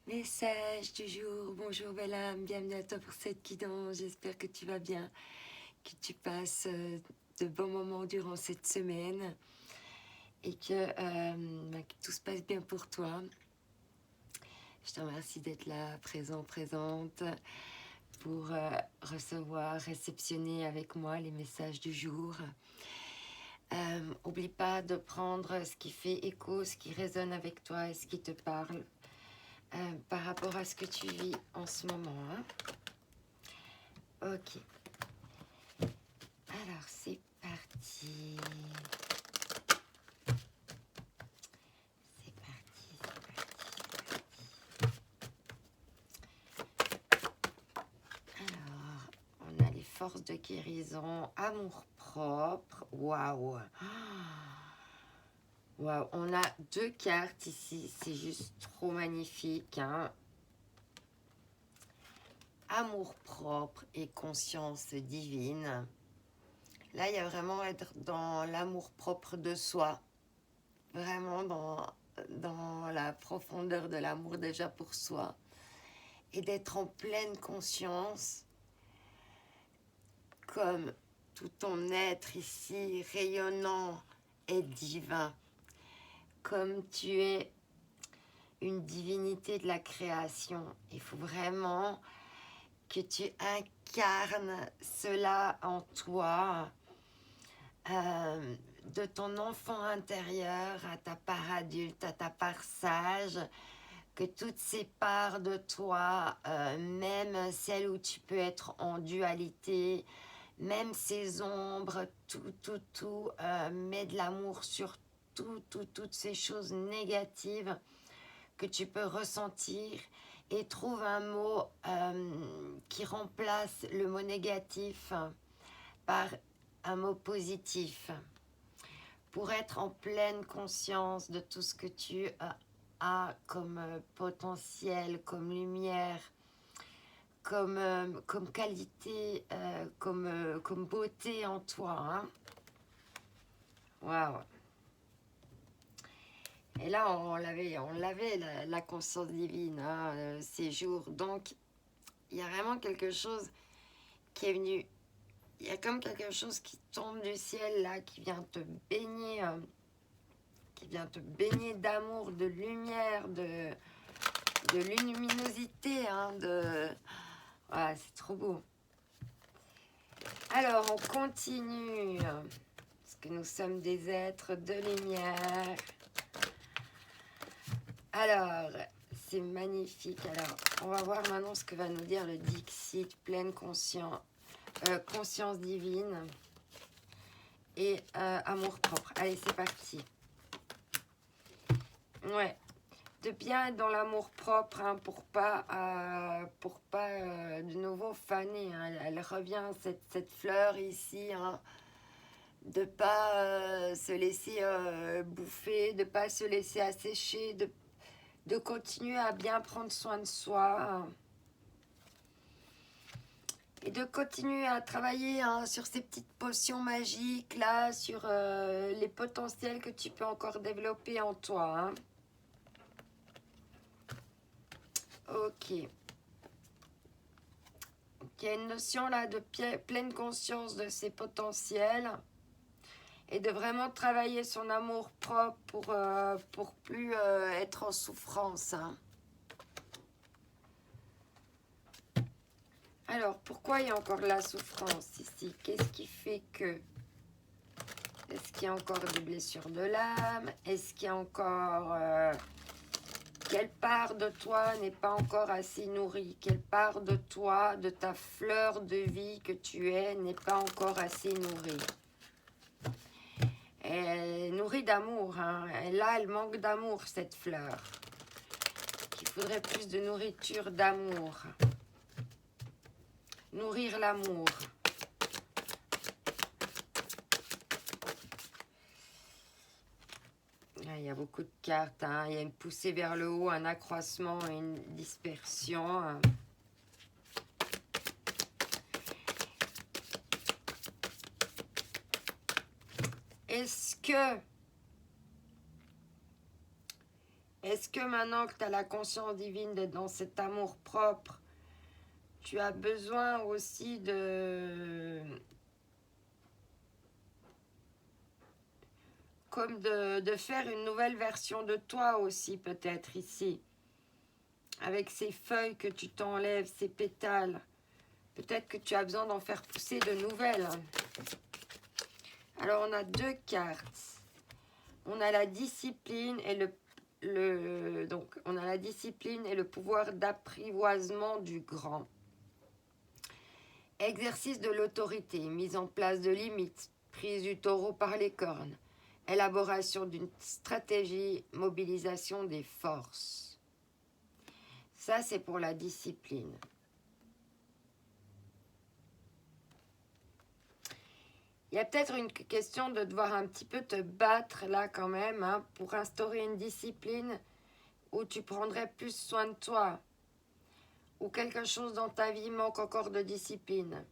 Message du jour, bonjour belle âme, bienvenue à toi pour cette guidance, j'espère que tu vas bien, que tu passes de bons moments durant cette semaine et que tout se passe bien pour toi. Je te remercie d'être là, présente, pour recevoir, réceptionner avec moi les messages du jour. Oublie pas de prendre ce qui fait écho, ce qui résonne avec toi et ce qui te parle. Par rapport à ce que tu vis en ce moment. Ok. Alors, c'est parti. C'est parti. Alors, on a les forces de guérison, amour-propre. Waouh. Waouh, on a 2 cartes ici. C'est juste trop magnifique. Amour-propre et conscience divine. Là, il y a vraiment être dans l'amour-propre de soi. Vraiment dans la profondeur de l'amour déjà pour soi. Et d'être en pleine conscience, comme tout ton être ici rayonnant et divin. Comme tu es une divinité de la création. Il faut vraiment que tu incarnes cela en toi, de ton enfant intérieur à ta part adulte, à ta part sage, que toutes ces parts de toi, même celles où tu peux être en dualité, même ces ombres, tout, mets de l'amour sur toutes ces choses négatives que tu peux ressentir et trouve un mot qui remplace le mot négatif par un mot positif pour être en pleine conscience de tout ce que tu as comme potentiel, comme lumière, comme qualité, comme beauté en toi. Waouh! Et là, on l'avait la conscience divine ces jours. Donc, il y a vraiment quelque chose qui est venu. Il y a comme quelque chose qui tombe du ciel là, qui vient te baigner d'amour, de lumière, de luminosité. Voilà, c'est trop beau. Alors, on continue. Parce que nous sommes des êtres de lumière. Alors, c'est magnifique. Alors, on va voir maintenant ce que va nous dire le Dixit, pleine conscience divine et amour propre. Allez, c'est parti. Ouais, de bien être dans l'amour propre pour pas de nouveau faner. Elle revient cette fleur ici. De pas se laisser bouffer, de pas se laisser assécher, de continuer à bien prendre soin de soi et de continuer à travailler sur ces petites potions magiques là, sur les potentiels que tu peux encore développer en toi. Ok. Il y a une notion là de pleine conscience de ses potentiels et de vraiment travailler son amour propre pour plus être en souffrance. Alors, pourquoi il y a encore de la souffrance ici? Qu'est-ce qui fait que? Est-ce qu'il y a encore des blessures de l'âme? Est-ce qu'il y a encore... quelle part de toi n'est pas encore assez nourrie? Quelle part de toi, de ta fleur de vie que tu es, n'est pas encore assez nourrie? Elle est nourrie d'amour. Et là, elle manque d'amour, cette fleur. Il faudrait plus de nourriture d'amour. Nourrir l'amour. Il y a beaucoup de cartes. Il y a une poussée vers le haut, un accroissement et une dispersion. Est-ce Est-ce que maintenant que tu as la conscience divine d'être dans cet amour propre, tu as besoin aussi comme de faire une nouvelle version de toi aussi, peut-être ici, avec ces feuilles que tu t'enlèves, ces pétales. Peut-être que tu as besoin d'en faire pousser de nouvelles. Alors, on a 2 cartes. On a la discipline et donc, on a la discipline et le pouvoir d'apprivoisement du grand. Exercice de l'autorité, mise en place de limites, prise du taureau par les cornes, élaboration d'une stratégie, mobilisation des forces. Ça, c'est pour la discipline. Il y a peut-être une question de devoir un petit peu te battre là quand même, hein, pour instaurer une discipline où tu prendrais plus soin de toi, ou quelque chose dans ta vie manque encore de discipline.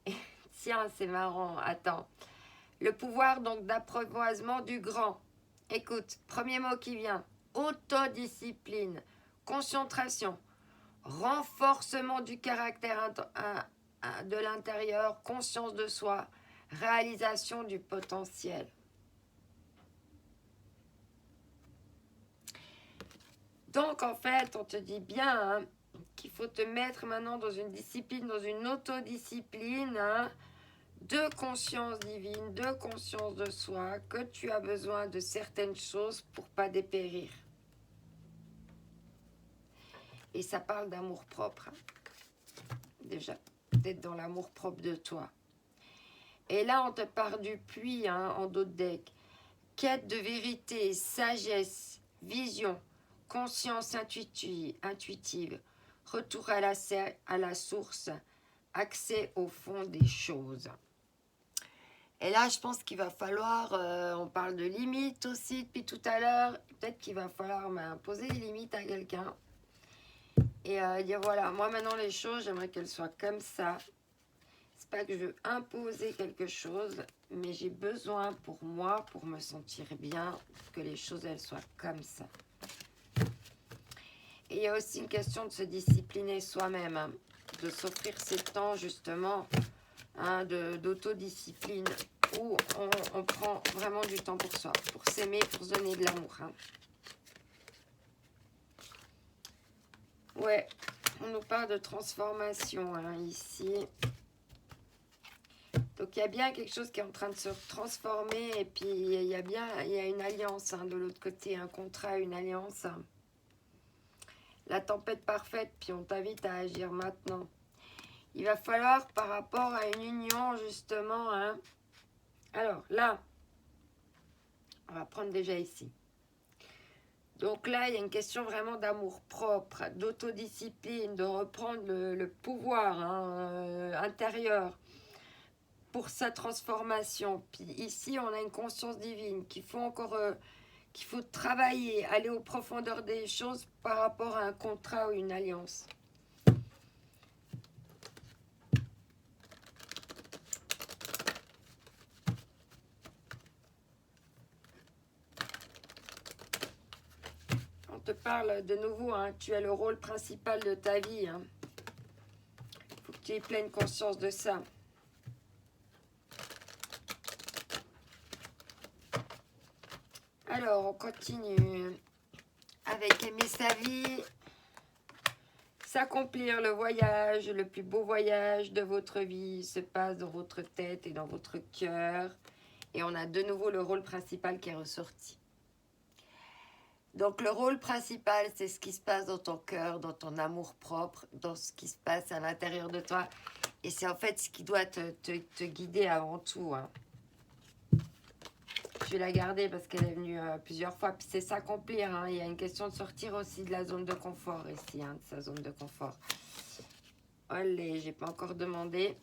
Et, tiens, c'est marrant, attends. Le pouvoir donc d'apprivoisement du grand. Écoute, premier mot qui vient, autodiscipline, concentration, renforcement du caractère de l'intérieur, conscience de soi, réalisation du potentiel. Donc en fait, on te dit bien, hein, qu'il faut te mettre maintenant dans une discipline, dans une autodiscipline, hein, de conscience divine, de conscience de soi, que tu as besoin de certaines choses pour pas dépérir. Et ça parle d'amour propre, hein, déjà, d'être dans l'amour propre de toi. Et là, on te parle du puits, hein, en dos de deck. Quête de vérité, sagesse, vision, conscience intuitive, retour à la source, accès au fond des choses. Et là, je pense qu'il va falloir, on parle de limites aussi depuis tout à l'heure, peut-être qu'il va falloir poser des limites à quelqu'un. Et dire voilà, moi maintenant les choses, j'aimerais qu'elles soient comme ça. C'est pas que je veux imposer quelque chose, mais j'ai besoin pour moi, pour me sentir bien, que les choses elles soient comme ça. Et il y a aussi une question de se discipliner soi-même, hein, de s'offrir ces temps justement, hein, d'autodiscipline, où on prend vraiment du temps pour soi, pour s'aimer, pour se donner de l'amour. Hein. Ouais, on nous parle de transformation, hein, ici. Donc il y a bien quelque chose qui est en train de se transformer, et puis il y a une alliance, hein, de l'autre côté, un contrat, une alliance. Hein. La tempête parfaite, puis on t'invite à agir maintenant. Il va falloir, par rapport à une union, justement, hein. Alors là, on va prendre déjà ici. Donc là, il y a une question vraiment d'amour propre, d'autodiscipline, de reprendre le pouvoir, hein, intérieur pour sa transformation. Puis ici, on a une conscience divine qu'il faut encore, qu'il faut travailler, aller aux profondeurs des choses par rapport à un contrat ou une alliance. On te parle de nouveau, hein, tu as le rôle principal de ta vie. Hein. Faut que tu aies pleine conscience de ça. Alors, on continue avec aimer sa vie, s'accomplir le voyage, le plus beau voyage de votre vie se passe dans votre tête et dans votre cœur. Et on a de nouveau le rôle principal qui est ressorti. Donc le rôle principal, c'est ce qui se passe dans ton cœur, dans ton amour propre, dans ce qui se passe à l'intérieur de toi. Et c'est en fait ce qui doit te guider avant tout. Hein. Je vais la garder parce qu'elle est venue plusieurs fois. Puis c'est s'accomplir. Hein. Il y a une question de sortir aussi de la zone de confort ici, hein, de sa zone de confort. Olé, j'ai pas encore demandé.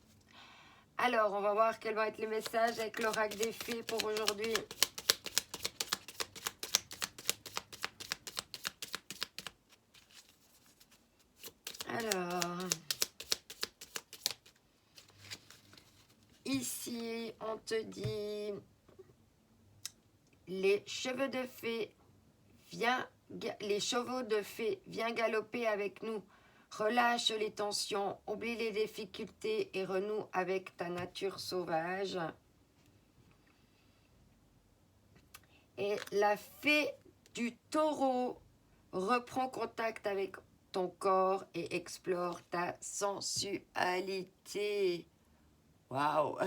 Alors, on va voir quels vont être les messages avec l'oracle des fées pour aujourd'hui. Alors, ici, on te dit, les cheveux de fée, viens les chevaux de fée, viens galoper avec nous. Relâche les tensions, oublie les difficultés et renoue avec ta nature sauvage. Et la fée du taureau, reprends contact avec ton corps et explore ta sensualité. Waouh!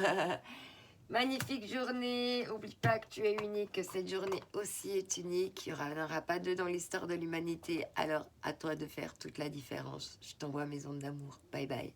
Magnifique journée. N'oublie pas que tu es unique, que cette journée aussi est unique. Il n'y en aura pas deux dans l'histoire de l'humanité. Alors, à toi de faire toute la différence. Je t'envoie mes ondes d'amour. Bye bye.